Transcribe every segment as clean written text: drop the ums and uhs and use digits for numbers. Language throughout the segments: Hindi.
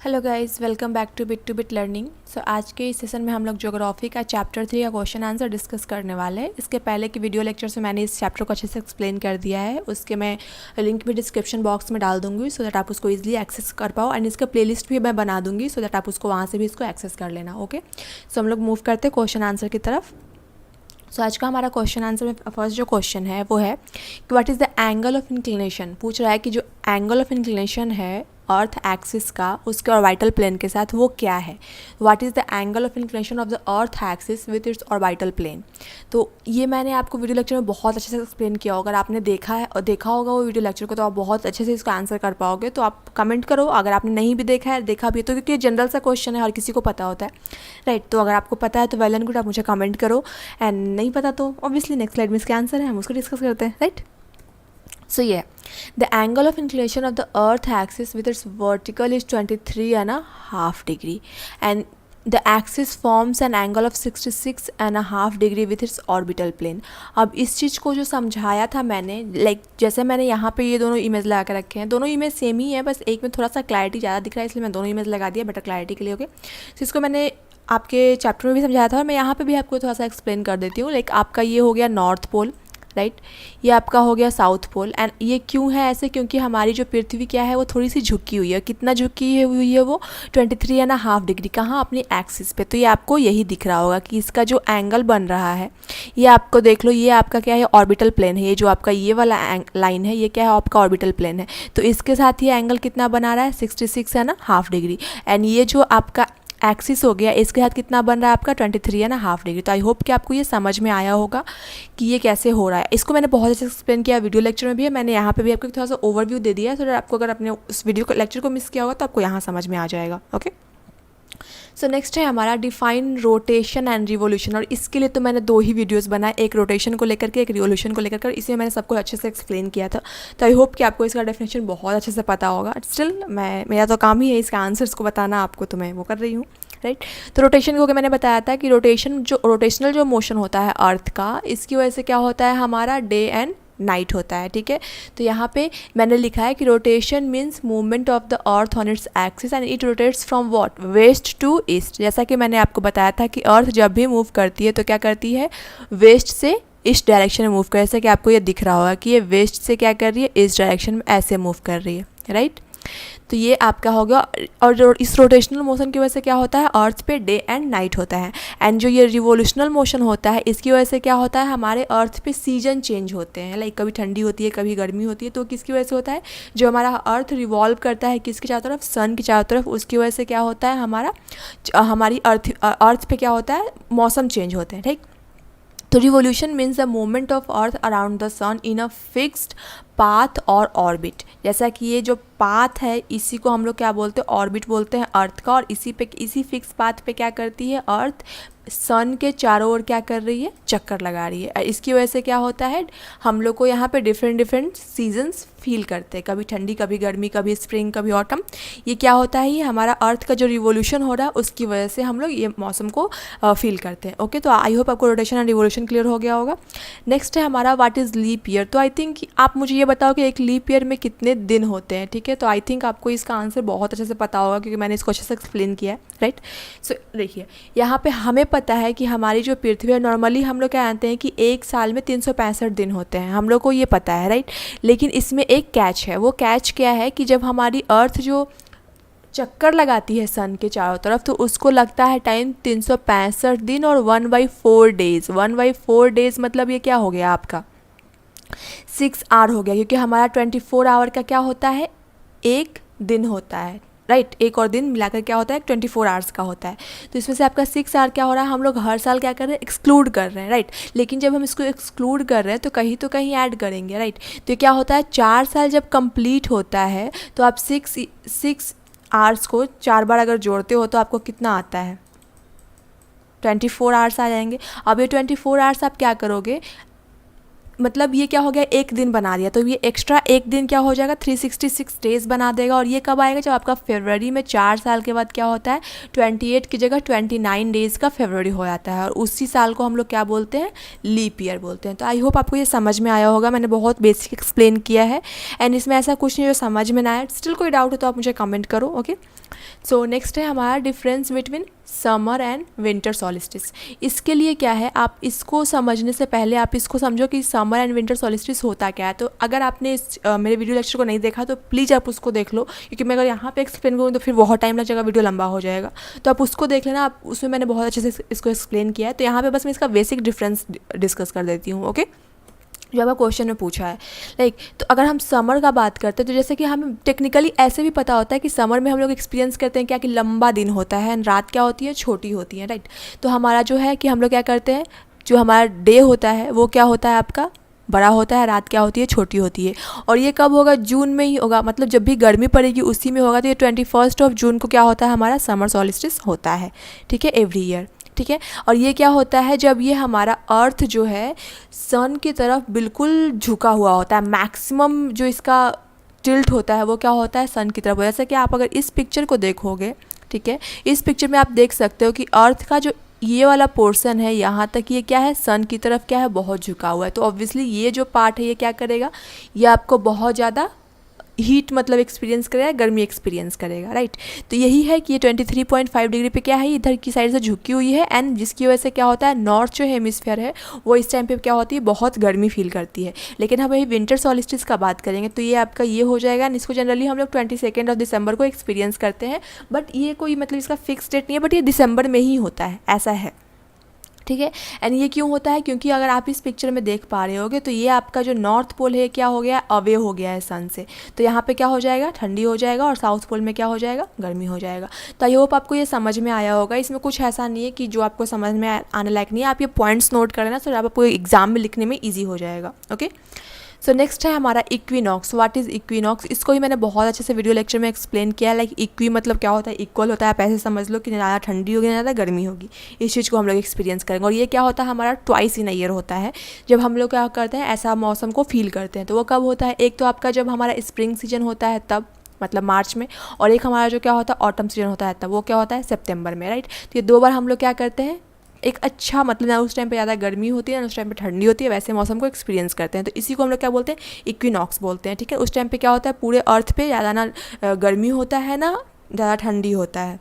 Hello guys, welcome back to bit Learning. So आज के इस सेशन में हम लोग ज्योग्राफी का चैप्टर 3 का क्वेश्चन आंसर डिस्कस करने वाले हैं। इसके पहले की वीडियो लेक्चर से मैंने इस चैप्टर को अच्छे से एक्सप्लेन कर दिया है, उसके मैं लिंक भी डिस्क्रिप्शन बॉक्स में डाल दूंगी सो दैट आप उसको ईजिली एक्सेस कर पाओ। एंड इसका प्लेलिस्ट भी मैं बना दूंगी सो दैट आप उसको वहाँ से भी इसको एक्सेस कर लेना। ओके, सो हम लोग मूव करते हैं क्वेश्चन आंसर की तरफ। सो आज का हमारा क्वेश्चन आंसर में फर्स्ट जो क्वेश्चन है वो है कि what is the angle of inclination. पूछ रहा है कि जो एंगल ऑफ इंक्लिनेशन है अर्थ एक्सिस का उसके ऑर्बिटल प्लेन के साथ वो क्या है। What is the angle of inclination of the earth axis with its orbital plane. तो ये मैंने आपको वीडियो लेक्चर में बहुत अच्छे से एक्सप्लेन किया होगा। अगर आपने देखा है और देखा होगा वो वीडियो लेक्चर को तो आप बहुत अच्छे से इसका आंसर कर पाओगे। तो आप कमेंट करो अगर आपने नहीं भी देखा है, देखा भी है तो, क्योंकि ये जनरल सा क्वेश्चन है, हर किसी को पता होता है, राइट। तो अगर आपको पता है तो वेल एंड गुड, आप मुझे कमेंट करो। एंड नहीं पता तो ऑब्वियसली नेक्स्ट स्लाइड में इसके आंसर है, हम उसको डिस्कस करते हैं, right. So yeah, the angle of inclination of the earth axis with its vertical is 23.5 degree and the axis forms an angle of 66.5 degree with its orbital plane। अब इस चीज़ को जो समझाया था मैंने, जैसे मैंने यहाँ पे ये दोनों इमेज लगा कर रखे हैं, दोनों इमेज सेम ही है, बस एक में थोड़ा सा क्लैरिटी ज़्यादा दिख रहा है इसलिए मैं दोनों इमेज लगा दिया बेटर क्लैरिटी के लिए। ओके, तो इसको मैंने आपके चैप्टर में भी समझाया था और मैं यहाँ पे भी आपको थोड़ा सा एक्सप्लेन कर देती हूँ। आपका ये हो गया नॉर्थ पोल, राइट, ये आपका हो गया साउथ पोल। एंड ये क्यों है ऐसे, क्योंकि हमारी जो पृथ्वी क्या है वो थोड़ी सी झुकी हुई है। कितना झुकी हुई है वो 23.5 डिग्री, कहाँ, अपनी एक्सिस पे। तो ये आपको यही दिख रहा होगा कि इसका जो एंगल बन रहा है ये आपको देख लो, ये आपका क्या है, ऑर्बिटल प्लेन है। ये जो आपका ये वाला लाइन है ये क्या है, आपका ऑर्बिटल प्लेन है। तो इसके साथ ये एंगल कितना बना रहा है, 66.5 डिग्री। एंड ये जो आपका एक्सिस हो गया इसके साथ कितना बन रहा है आपका 23.5 डिग्री। तो आई होप कि आपको ये समझ में आया होगा कि ये कैसे हो रहा है। इसको मैंने बहुत अच्छे से एक्सप्लेन किया, वीडियो लेक्चर में भी है, मैंने यहाँ पे भी आपको थोड़ा सा ओवरव्यू दे दिया है, सो आपको अगर अपने उस वीडियो लेक्चर को मिस किया होगा तो आपको यहाँ समझ में आ जाएगा। ओके, सो नेक्स्ट है हमारा डिफाइन रोटेशन एंड रिवोल्यूशन। और इसके लिए तो मैंने दो ही वीडियोस बनाए, एक रोटेशन को लेकर के, एक रिवोल्यूशन को लेकर के। इसमें मैंने सबको अच्छे से एक्सप्लेन किया था। तो आई होप कि आपको इसका डेफिनेशन बहुत अच्छे से पता होगा। स्टिल मेरा तो काम ही है इसका आंसर्स को बताना आपको, तो मैं वो कर रही हूँ, राइट। तो रोटेशन को मैंने बताया था कि रोटेशनल जो मोशन होता है अर्थ का, इसकी वजह से क्या होता है, हमारा डे एंड नाइट होता है, ठीक है। तो यहाँ पे मैंने लिखा है कि rotation means movement of the earth on its axis and it rotates from what, west to east. जैसा कि मैंने आपको बताया था कि अर्थ जब भी मूव करती है तो क्या करती है, वेस्ट से ईस्ट डायरेक्शन में मूव कर, जैसे कि आपको ये दिख रहा होगा कि ये वेस्ट से क्या कर रही है, ईस्ट डायरेक्शन में ऐसे मूव कर रही है, राइट। तो ये आपका होगा। और इस रोटेशनल मोशन की वजह से क्या होता है, अर्थ पे डे एंड नाइट होता है। एंड जो ये रिवोल्यूशनल मोशन होता है इसकी वजह से क्या होता है, हमारे अर्थ पे सीजन चेंज होते हैं। कभी ठंडी होती है, कभी गर्मी होती है। तो किसकी वजह से होता है, जो हमारा अर्थ रिवॉल्व करता है किसके चारों तरफ, सन की चारों तरफ, उसकी वजह से क्या होता है, हमारी अर्थ पे क्या होता है, मौसम चेंज होते हैं, ठीक। तो revolution means the movement of earth around the sun in a fixed path और ऑर्बिट। जैसा कि ये जो पाथ है इसी को हम लोग क्या बोलते हैं, ऑर्बिट बोलते हैं अर्थ का। और इसी फिक्स पाथ पे क्या करती है अर्थ, सन के चारों ओर क्या कर रही है, चक्कर लगा रही है। इसकी वजह से क्या होता है, हम लोग को यहाँ पे डिफरेंट सीजन्स फील करते हैं, कभी ठंडी, कभी गर्मी, कभी स्प्रिंग, कभी ऑटम। ये क्या होता है, ये हमारा अर्थ का जो रिवोल्यूशन हो रहा है उसकी वजह से हम लोग ये मौसम को फील करते हैं। ओके, तो आई होप आपको रोटेशन एंड रिवोल्यूशन क्लियर हो गया होगा। नेक्स्ट है हमारा व्हाट इज़ लीप ईयर। तो आई थिंक आप मुझे ये बताओ कि एक लीप ईयर में कितने दिन होते हैं, ठीक है। तो आई थिंक आपको इसका आंसर बहुत अच्छे से पता होगा क्योंकि मैंने इसको अच्छे से एक्सप्लेन किया है, राइट। सो देखिए यहाँ पे हमें पता है कि हमारी जो पृथ्वी है, नॉर्मली हम लोग क्या जानते हैं कि एक साल में 365 दिन होते हैं, हम लोग को ये पता है, राइट। लेकिन इसमें एक कैच है। वो कैच क्या है कि जब हमारी अर्थ जो चक्कर लगाती है सन के चारों तरफ तो उसको लगता है टाइम 365 दिन और 1/4 डेज। 1/4 डेज मतलब ये क्या हो गया आपका 6 आवर हो गया, क्योंकि हमारा 24 आवर का क्या होता है, एक दिन होता है, राइट। एक और दिन मिलाकर क्या होता है, 24 आवर्स का होता है। तो इसमें से आपका 6 आवर क्या हो रहा है, हम लोग हर साल क्या कर रहे हैं, एक्सक्लूड कर रहे हैं, राइट। लेकिन जब हम इसको एक्सक्लूड कर रहे हैं तो कहीं ऐड करेंगे, राइट। तो क्या होता है, 4 साल जब कंप्लीट होता है तो आप 6 आवर्स को 4 बार अगर जोड़ते हो तो आपको कितना आता है, 24 आवर्स आ जाएंगे। अब ये 24 आवर्स आप क्या करोगे, मतलब ये क्या हो गया, एक दिन बना दिया, तो ये एक्स्ट्रा एक दिन क्या हो जाएगा, 366 डेज़ बना देगा। और ये कब आएगा, जब आपका फरवरी में 4 साल के बाद क्या होता है, 28 की जगह 29 डेज़ का फरवरी हो जाता है, और उसी साल को हम लोग क्या बोलते हैं, लीप ईयर बोलते हैं। तो आई होप आपको ये समझ में आया होगा, मैंने बहुत बेसिक एक्सप्लेन किया है, एंड इसमें ऐसा कुछ नहीं जो समझ में ना आए। स्टिल कोई डाउट हो तो आप मुझे कमेंट करो, ओके। सो नेक्स्ट है हमारा difference between summer and winter solstice. इसके लिए क्या है, आप इसको समझने से पहले आप इसको समझो कि समर एंड विंटर सॉलिस्टिस होता क्या है। तो अगर आपने मेरे वीडियो लेक्चर को नहीं देखा तो प्लीज़ आप उसको देख लो, क्योंकि मैं अगर यहाँ पे एक्सप्लेन करूँ तो फिर बहुत टाइम लग जाएगा, वीडियो लंबा हो जाएगा। तो आप उसको देख लेना, आप उसमें मैंने बहुत अच्छे से इसको एक्सप्लेन किया है। तो यहाँ पर बस मैं इसका बेसिक डिफरेंस डिस्कस कर देती हूँ, ओके, जो आपका क्वेश्चन में पूछा है। लाइक तो अगर हम समर का बात करते हैं तो जैसे कि हमें टेक्निकली ऐसे भी पता होता है कि समर में हम लोग एक्सपीरियंस करते हैं क्या, कि लंबा दिन होता है, रात क्या होती है, छोटी होती है, राइट। तो हमारा जो है कि हम लोग क्या करते हैं, जो हमारा डे होता है वो क्या होता है आपका, बड़ा होता है, रात क्या होती है, छोटी होती है। और ये कब होगा, जून में ही होगा, मतलब जब भी गर्मी पड़ेगी उसी में होगा। तो ये 21 जून को क्या होता है, हमारा समर सॉलिस्टिस होता है, ठीक है, एवरी ईयर, ठीक है। और ये क्या होता है, जब ये हमारा अर्थ जो है सन की तरफ बिल्कुल झुका हुआ होता है, मैक्सिमम जो इसका टिल्ट होता है वो क्या होता है, सन की तरफ। जैसे कि आप अगर इस पिक्चर को देखोगे, ठीक है, इस पिक्चर में आप देख सकते हो कि अर्थ का जो ये वाला पोर्शन है यहाँ तक, ये क्या है, सन की तरफ क्या है, बहुत झुका हुआ है। तो ऑब्वियसली ये जो पार्ट है ये क्या करेगा, ये आपको बहुत ज़्यादा हीट मतलब एक्सपीरियंस करेगा, गर्मी एक्सपीरियंस करेगा, राइट। तो यही है कि ये 23.5 डिग्री पे क्या है, इधर की साइड से झुकी हुई है, एंड जिसकी वजह से क्या होता है, नॉर्थ जो हेमिस्फीयर है वो इस टाइम पे क्या होती है, बहुत गर्मी फील करती है। लेकिन हम यही विंटर सॉलिस्टिस का बात करेंगे तो ये आपका ये हो जाएगा, एंड इसको जनरली हम लोग 22 दिसंबर को एक्सपीरियंस करते हैं। बट ये कोई मतलब इसका फिक्स डेट नहीं है, बट ये दिसंबर में ही होता है, ऐसा है, ठीक है। एंड ये क्यों होता है, क्योंकि अगर आप इस पिक्चर में देख पा रहे होगे तो ये आपका जो नॉर्थ पोल है क्या हो गया, अवे हो गया है सन से। तो यहाँ पे क्या हो जाएगा, ठंडी हो जाएगा, और साउथ पोल में क्या हो जाएगा, गर्मी हो जाएगा। तो आई होप आपको ये समझ में आया होगा। इसमें कुछ ऐसा नहीं है कि जो आपको समझ में आने लायक नहीं है, आप ये पॉइंट्स नोट कर लेना, तो आपको एग्जाम में लिखने में ईजी हो जाएगा, ओके। सो नेक्स्ट है हमारा इक्विनॉक्स। व्हाट इज़ इक्विनॉक्स, इसको भी मैंने बहुत अच्छे से वीडियो लेक्चर में एक्सप्लेन किया है। लाइक इक्वी मतलब क्या होता है, इक्वल होता है, आप ऐसे समझ लो कि ना ज़्यादा ठंडी होगी ना ज़्यादा गर्मी होगी, इस चीज़ को हम लोग एक्सपीरियंस करेंगे। और ये क्या होता है, हमारा ट्वाइस इन अ ईयर होता है, जब हम लोग क्या करते हैं, ऐसा मौसम को फील करते हैं। तो वो कब होता है, एक तो आपका जब हमारा स्प्रिंग सीजन होता है तब, मतलब मार्च में, और एक हमारा जो क्या होता है ऑटम सीजन होता है तब, वो क्या होता है सितंबर में, राइट। तो ये 2 बार हम लोग क्या करते हैं, एक अच्छा मतलब ना उस टाइम पे ज़्यादा गर्मी होती है ना उस टाइम पे ठंडी होती है, वैसे मौसम को एक्सपीरियंस करते हैं। तो इसी को हम लोग क्या बोलते हैं, इक्विनॉक्स बोलते हैं, ठीक है। उस टाइम पे क्या होता है, पूरे अर्थ पे ज़्यादा ना गर्मी होता है ना ज़्यादा ठंडी होता है,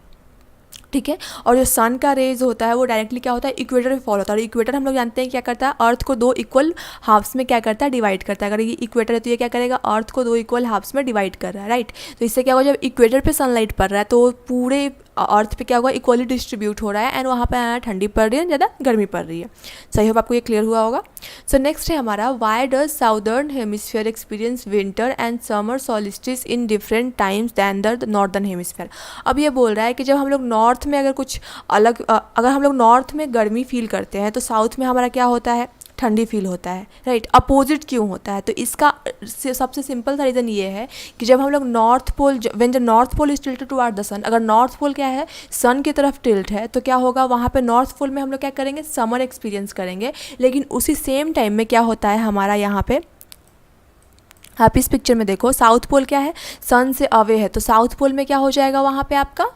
ठीक है। और जो सन का रेज होता है वो डायरेक्टली क्या होता है, इक्वेटर पे फॉल होता है। और इक्वेटर हम लोग जानते हैं क्या करता है, अर्थ को 2 इक्वल हाफ्स में क्या करता है, डिवाइड करता है। अगर ये इक्वेटर है तो ये क्या करेगा, अर्थ को 2 इक्वल हाफ्स में डिवाइड कर रहा है, राइट। तो इससे क्या होगा, जब इक्वेटर पे सनलाइट पड़ रहा है तो पूरे अर्थ पे क्या होगा, इक्वली डिस्ट्रीब्यूट हो रहा है, एंड वहाँ पे ठंडी पड़ रही है, ज़्यादा गर्मी पड़ रही है। सही होप आपको ये क्लियर हुआ होगा। सो नेक्स्ट है हमारा, why does southern hemisphere experience winter and summer solstice in different times than the northern hemisphere. अब ये बोल रहा है कि जब हम लोग नॉर्थ में अगर कुछ अलग अगर हम लोग नॉर्थ में गर्मी फील करते हैं तो साउथ में हमारा क्या होता है, ठंडी फील होता है, राइट। अपोजिट क्यों होता है, तो इसका सबसे सिंपल सा रीज़न ये है कि जब हम लोग north pole, when the north pole is tilted toward the sun, अगर नॉर्थ पोल क्या है, सन की तरफ टिल्ट है, तो क्या होगा, वहाँ पे नॉर्थ पोल में हम लोग क्या करेंगे, समर एक्सपीरियंस करेंगे। लेकिन उसी सेम टाइम में क्या होता है हमारा यहाँ पे, आप इस पिक्चर में देखो, साउथ पोल क्या है, सन से अवे है, तो साउथ पोल में क्या हो जाएगा, वहाँ पे आपका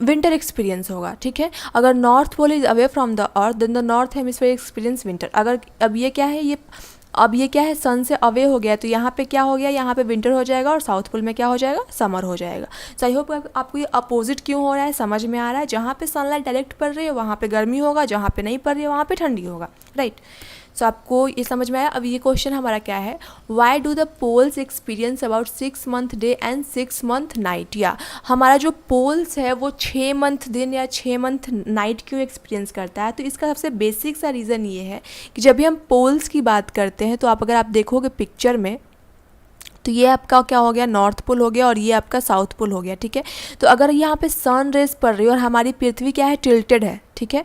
विंटर एक्सपीरियंस होगा, ठीक है। अगर north pole is away from the earth then the north hemisphere experience winter. अगर अब ये क्या है, अब ये क्या है, सन से अवे हो गया, तो यहाँ पे क्या हो गया, यहाँ पे विंटर हो जाएगा, और साउथ पोल में क्या हो जाएगा, समर हो जाएगा। सो आई होप आपको ये अपोजिट क्यों हो रहा है समझ में आ रहा है। जहाँ पे सनलाइट डायरेक्ट पड़ रही है वहाँ पे गर्मी होगा, जहाँ पे नहीं पड़ रही है वहाँ पे ठंडी होगा, राइट। सो आपको ये समझ में आया। अब ये क्वेश्चन हमारा क्या है, why do the poles experience about 6 month day and 6 month night. या हमारा जो पोल्स है वो 6 मंथ दिन या 6 मंथ नाइट क्यों एक्सपीरियंस करता है। तो इसका सबसे बेसिक सा रीज़न ये है कि जब भी हम पोल्स की बात करते हैं तो अगर आप देखोगे पिक्चर में, तो ये आपका क्या हो गया, नॉर्थ पोल हो गया, और ये आपका साउथ पोल हो गया, ठीक है। तो अगर यहाँ पे सन रेज पड़ रही है और हमारी पृथ्वी क्या है, टिल्टेड है, ठीक है।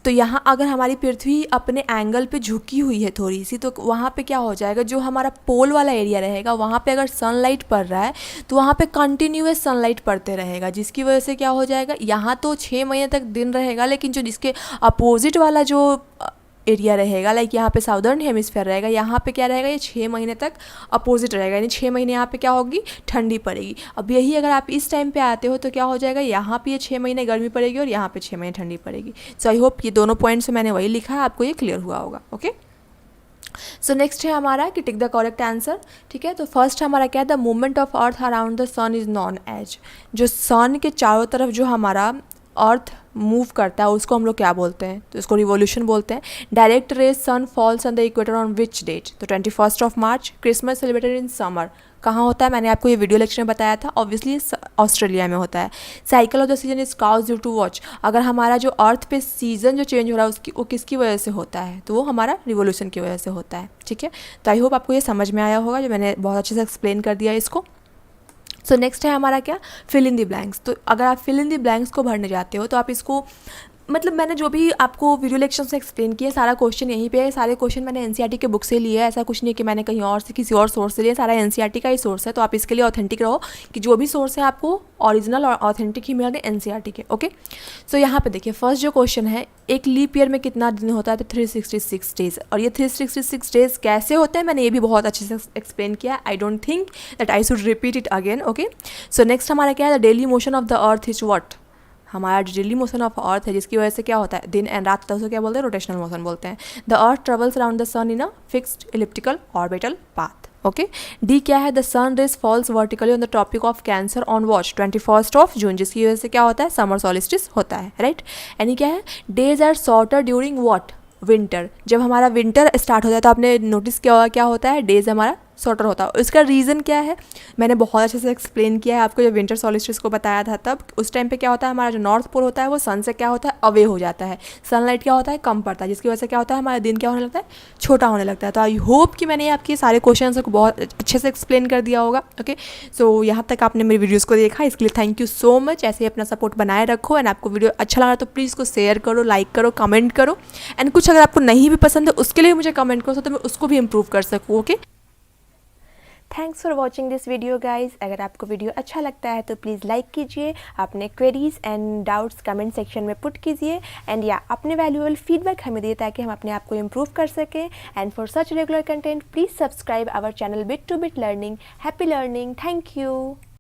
तो यहाँ अगर हमारी पृथ्वी अपने एंगल पे झुकी हुई है थोड़ी सी, तो वहाँ पे क्या हो जाएगा, जो हमारा पोल वाला एरिया रहेगा वहाँ पे अगर सनलाइट पड़ रहा है तो वहाँ पे कंटिन्यूअस सनलाइट पड़ते रहेगा, जिसकी वजह से क्या हो जाएगा, यहाँ तो 6 महीने तक दिन रहेगा, लेकिन जो जिसके अपोजिट वाला जो एरिया रहेगा, लाइक यहाँ पे साउदर्न हेमिस्फेयर रहेगा, यहाँ पे क्या रहेगा, ये 6 महीने तक अपोजिट रहेगा, यानी 6 महीने यहाँ पे क्या होगी, ठंडी पड़ेगी। अब यही अगर आप इस टाइम पे आते हो तो क्या हो जाएगा, यहाँ पे ये 6 महीने गर्मी पड़ेगी और यहाँ पे 6 महीने ठंडी पड़ेगी। सो आई होप ये दोनों पॉइंट्स मैंने वही लिखा है, आपको ये क्लियर हुआ होगा। ओके, सो नेक्स्ट है हमारा कि टिक द करेक्ट आंसर। ठीक है, तो फर्स्ट हमारा क्या है, the movement of earth around the sun is known as, जो सन के चारों तरफ जो हमारा अर्थ मूव करता है उसको हम लोग क्या बोलते हैं, तो इसको रिवोल्यूशन बोलते हैं। Direct rays sun falls on the equator on which date, तो 21 March. Christmas celebrated in summer, कहाँ होता है, मैंने आपको ये वीडियो लेक्चर में बताया था, ऑब्वियसली ऑस्ट्रेलिया में होता है। Cycle of the season is cause due to which, अगर हमारा जो अर्थ पे सीजन जो चेंज हो रहा है उसकी वो किसकी वजह से होता है, तो वो हमारा रिवोल्यूशन की वजह से होता है। ठीक है, तो आई होप आपको ये समझ में आया होगा, जो मैंने बहुत अच्छे से एक्सप्लेन कर दिया इसको। सो नेक्स्ट है हमारा क्या, फिल इन द ब्लैंक्स। तो अगर आप फिल इन द ब्लैंक्स को भरने जाते हो तो आप इसको, मतलब मैंने जो भी आपको वीडियो लेक्चर से एक्सप्लेन किया सारा क्वेश्चन यहीं पे है, सारे क्वेश्चन मैंने एनसीईआरटी के बुक से लिए है, ऐसा कुछ नहीं कि मैंने कहीं और से किसी और सोर्स से लिए, सारा एनसीईआरटी का ही सोर्स है। तो आप इसके लिए ऑथेंटिक रहो कि जो भी सोर्स है आपको ओरिजिनल और ऑथेंटिक ही मिल रहे एनसीईआरटी के। ओके, सो यहाँ पे देखिए फर्स्ट जो क्वेश्चन है, एक लीप ईयर में कितना दिन होता है, तो 366 डेज। और ये 366 डेज कैसे होते हैं मैंने ये भी बहुत अच्छे से एक्सप्लेन किया, I don't think that I should repeat it again. Okay, so next हमारा क्या है, the daily motion of the earth is what, हमारा डेली मोशन ऑफ अर्थ है जिसकी वजह से क्या होता है, दिन एंड रात होता है, उसको क्या बोलते हैं, रोटेशनल मोशन बोलते हैं। The earth travels around the sun in a fixed elliptical orbital path. Okay, D क्या है, the sun rays falls vertically on the tropic of cancer on which 21 June, जिसकी वजह से क्या होता है, समर सॉलिस्टिस होता है, राइट। यानी क्या है, days are shorter during what, winter, जब हमारा विंटर स्टार्ट होता है तो आपने नोटिस किया होगा क्या होता है, डेज हमारा शॉर्टर होता है। इसका रीज़न क्या है, मैंने बहुत अच्छे से एक्सप्लेन किया है आपको, जब विंटर सॉलिस्टिस को बताया था तब, उस टाइम पे क्या होता है, हमारा जो नॉर्थ पोल होता है वो सन से क्या होता है, अवे हो जाता है, सनलाइट क्या होता है, कम पड़ता है, जिसकी वजह से क्या होता है, हमारा दिन क्या होने लगता है, छोटा होने लगता है। तो आई होप कि मैंने आपके सारे क्वेश्चन को बहुत अच्छे से एक्सप्लेन कर दिया होगा। ओके, सो यहाँ तक आपने मेरी वीडियोज़ को देखा, इसके लिए थैंक यू सो मच। ऐसे ही अपना सपोर्ट बनाए रखो, एंड आपको वीडियो अच्छा लगा तो प्लीज़ को शेयर करो, लाइक करो, कमेंट करो, एंड कुछ अगर आपको नहीं भी पसंद है उसके लिए मुझे कमेंट करो तो मैं उसको भी इम्प्रूव कर सकूँ। Okay, thanks for watching this video guys. अगर आपको वीडियो अच्छा लगता है तो प्लीज़ लाइक कीजिए, अपने queries and doubts comment section में पुट कीजिए, एंड या अपने वैल्यूएबल फीडबैक हमें दिए ताकि हम अपने आप को इम्प्रूव कर सकें। And for such regular content please subscribe our channel bit to bit learning. Happy learning, thank you.